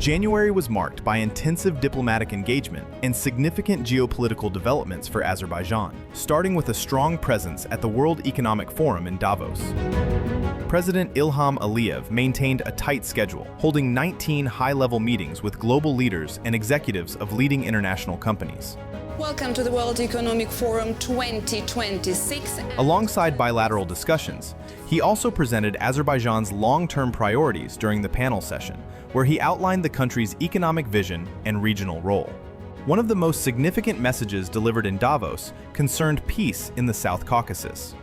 January was marked by intensive diplomatic engagement and significant geopolitical developments for Azerbaijan, starting with a strong presence at the World Economic Forum in Davos. President Ilham Aliyev maintained a tight schedule, holding 19 high-level meetings with global leaders and executives of leading international companies. Welcome to the World Economic Forum 2026. Alongside bilateral discussions, he also presented Azerbaijan's long-term priorities during the panel session, where he outlined the country's economic vision and regional role. One of the most significant messages delivered in Davos concerned peace in the South Caucasus.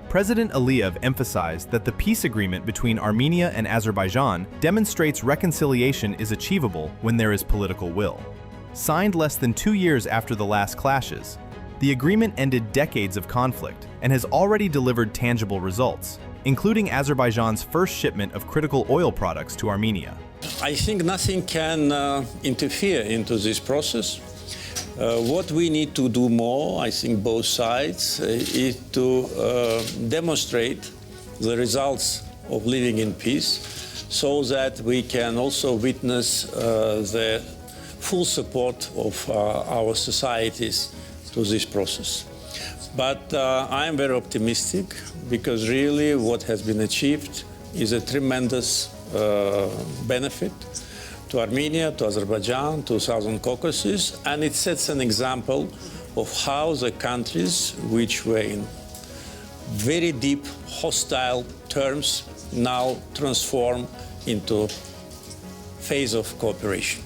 President Aliyev emphasized that the peace agreement between Armenia and Azerbaijan demonstrates reconciliation is achievable when there is political will. Signed less than 2 years after the last clashes, the agreement ended decades of conflict and has already delivered tangible results, including Azerbaijan's first shipment of critical oil products to Armenia. I think nothing can interfere into this process. What we need to do more, I think both sides, is to demonstrate the results of living in peace so that we can also witness the full support of our societies to this process. But I am very optimistic because really what has been achieved is a tremendous benefit to Armenia, to Azerbaijan, to Southern Caucasus, and it sets an example of how the countries which were in very deep hostile terms now transform into phase of cooperation.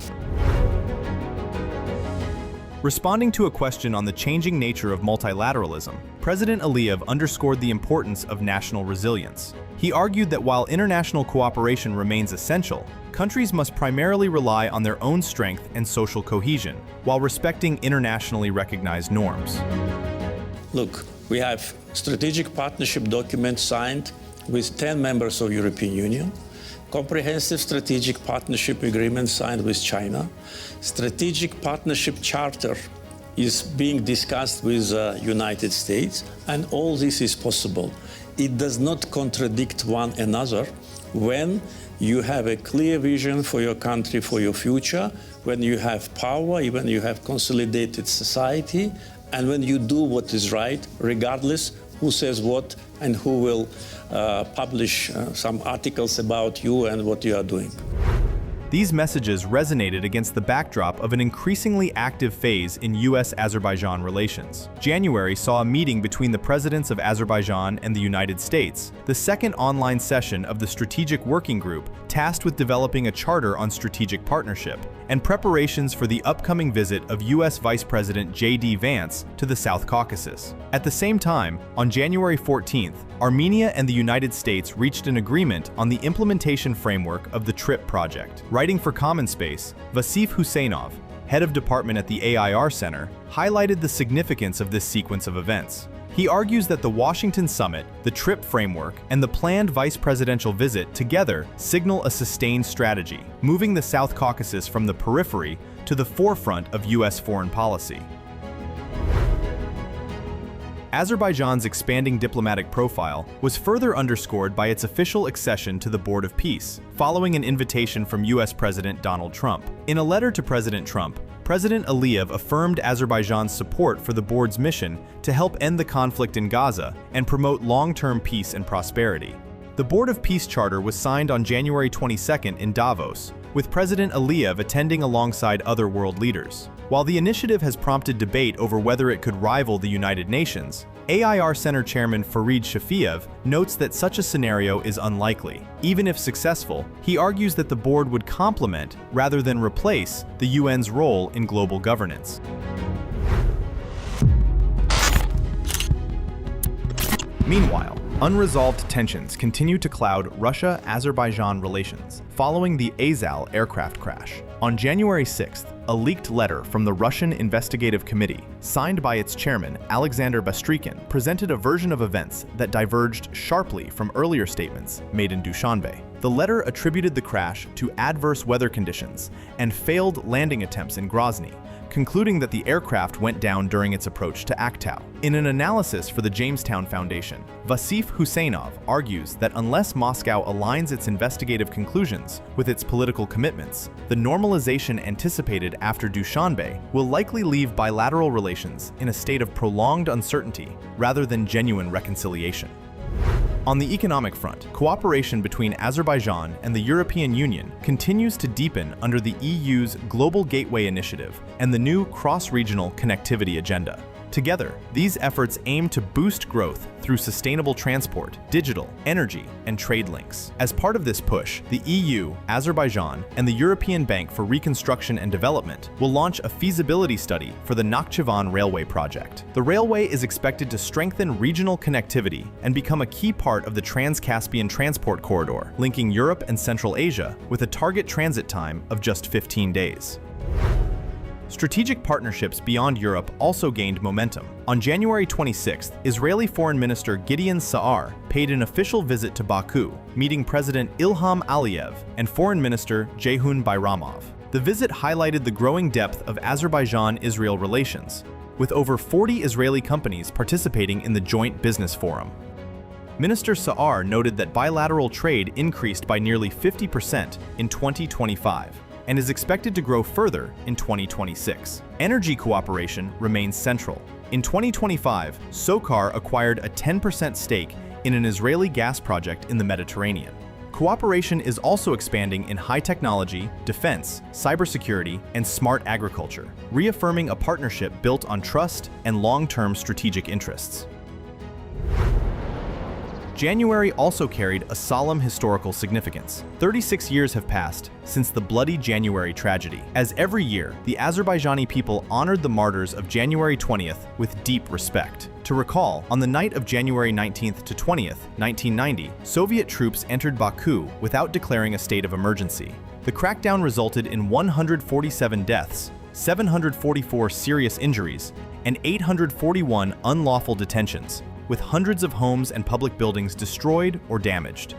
Responding to a question on the changing nature of multilateralism, President Aliyev underscored the importance of national resilience. He argued that while international cooperation remains essential, countries must primarily rely on their own strength and social cohesion, while respecting internationally recognized norms. Look, we have strategic partnership documents signed with 10 members of the European Union, comprehensive strategic partnership agreement signed with China, strategic partnership charter is being discussed with the United States, and all this is possible. It does not contradict one another when you have a clear vision for your country, for your future, when you have power, when you have consolidated society, and when you do what is right, regardless who says what and who will publish some articles about you and what you are doing. These messages resonated against the backdrop of an increasingly active phase in U.S.-Azerbaijan relations. January saw a meeting between the presidents of Azerbaijan and the United States, the second online session of the Strategic Working Group tasked with developing a charter on strategic partnership, and preparations for the upcoming visit of U.S. Vice President J.D. Vance to the South Caucasus. At the same time, on January 14th, Armenia and the United States reached an agreement on the implementation framework of the TRIP project. Writing for Common Space, Vasif Husseinov, head of department at the AIR Center, highlighted the significance of this sequence of events. He argues that the Washington summit, the TRIP framework, and the planned vice presidential visit together signal a sustained strategy, moving the South Caucasus from the periphery to the forefront of U.S. foreign policy. Azerbaijan's expanding diplomatic profile was further underscored by its official accession to the Board of Peace, following an invitation from U.S. President Donald Trump. In a letter to President Trump, President Aliyev affirmed Azerbaijan's support for the board's mission to help end the conflict in Gaza and promote long-term peace and prosperity. The Board of Peace Charter was signed on January 22nd in Davos, with President Aliyev attending alongside other world leaders. While the initiative has prompted debate over whether it could rival the United Nations, AIR Center Chairman Farid Shafiev notes that such a scenario is unlikely. Even if successful, he argues that the board would complement rather than replace the UN's role in global governance. Meanwhile, unresolved tensions continue to cloud Russia-Azerbaijan relations following the Azal aircraft crash. On January 6th, a leaked letter from the Russian Investigative Committee, signed by its chairman, Alexander Bastrykin, presented a version of events that diverged sharply from earlier statements made in Dushanbe. The letter attributed the crash to adverse weather conditions and failed landing attempts in Grozny, concluding that the aircraft went down during its approach to Aktau. In an analysis for the Jamestown Foundation, Vasif Husseinov argues that unless Moscow aligns its investigative conclusions with its political commitments, the normalization anticipated after Dushanbe will likely leave bilateral relations in a state of prolonged uncertainty rather than genuine reconciliation. On the economic front, cooperation between Azerbaijan and the European Union continues to deepen under the EU's Global Gateway Initiative and the new cross-regional connectivity agenda. Together, these efforts aim to boost growth through sustainable transport, digital, energy, and trade links. As part of this push, the EU, Azerbaijan, and the European Bank for Reconstruction and Development will launch a feasibility study for the Nakhchivan Railway project. The railway is expected to strengthen regional connectivity and become a key part of the Trans-Caspian transport corridor, linking Europe and Central Asia with a target transit time of just 15 days. Strategic partnerships beyond Europe also gained momentum. On January 26th, Israeli Foreign Minister Gideon Sa'ar paid an official visit to Baku, meeting President Ilham Aliyev and Foreign Minister Ceyhun Bayramov. The visit highlighted the growing depth of Azerbaijan-Israel relations, with over 40 Israeli companies participating in the Joint Business Forum. Minister Sa'ar noted that bilateral trade increased by nearly 50% in 2025. And is expected to grow further in 2026. Energy cooperation remains central. In 2025, SOCAR acquired a 10% stake in an Israeli gas project in the Mediterranean. Cooperation is also expanding in high technology, defense, cybersecurity, and smart agriculture, reaffirming a partnership built on trust and long-term strategic interests. January also carried a solemn historical significance. 36 years have passed since the bloody January tragedy. As every year, the Azerbaijani people honored the martyrs of January 20th with deep respect. To recall, on the night of January 19th to 20th, 1990, Soviet troops entered Baku without declaring a state of emergency. The crackdown resulted in 147 deaths, 744 serious injuries, and 841 unlawful detentions, with hundreds of homes and public buildings destroyed or damaged.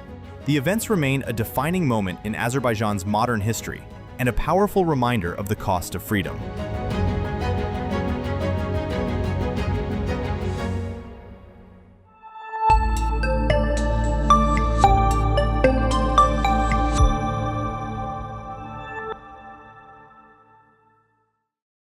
The events remain a defining moment in Azerbaijan's modern history and a powerful reminder of the cost of freedom.